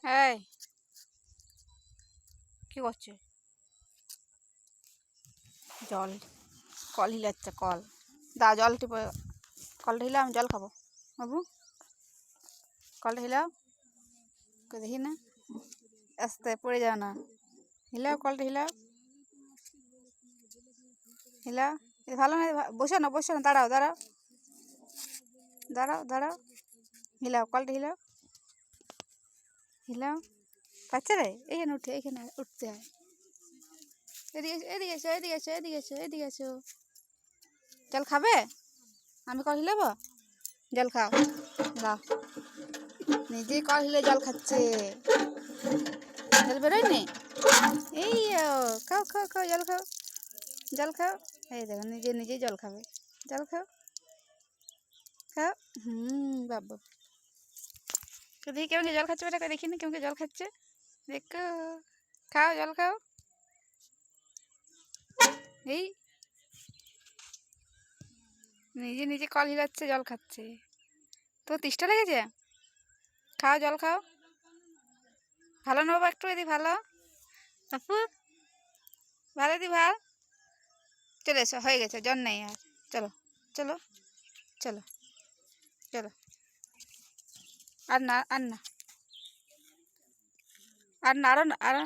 এই কি করছে? জল কল হিলাচ্ছে, কল দা, জল টিপে কলটা হিলাও, আমি জল খাবো। বাবু কলটা হিলাও, দেখি না, আস্তে পড়ে যাও না। হিলাও কলটা, হিলাও হিলাও। ভালো না, বসো না, বসো না, দাঁড়াও দাঁড়াও দাঁড়াও দাঁড়াও। হিলাও কলটা, হিলাও হিলাও। পাচ্ছে রে, এইখানে উঠে, এইখানে উঠতে হয়। এদিকে এদিকে এসো, এদিকে এসো, এদিকে এসো, এদিকে এসো। জল খাবে? আমি কল হিলাবো, জল খাও। দাও, নিজেই কল হিলে জল খাচ্ছে। জল বেরোয়নি? এই খাও খাও খাও, জল খাও, জল খাও। এই দেখো, নিজে নিজেই জল খাবে। জল খাও, খাও। বাবা, দেখি কেমন জল খাচ্ছে বেটা, দেখি না কেমন জল খাচ্ছে, দেখো। খাও, জল খাও। এই নিজে নিজে কল হিলাচ্ছে, জল খাচ্ছে। তো তেষ্টা লেগেছে? খাও, জল খাও। ভালো নেবো একটু, এদি ভালো আপু, ভালো দি ভাল। চলে এসো, হয়ে গেছে, জ্বর নেই আর। চলো চলো চলো চলো। আর না, আর না, আর না, আরো না, আরো।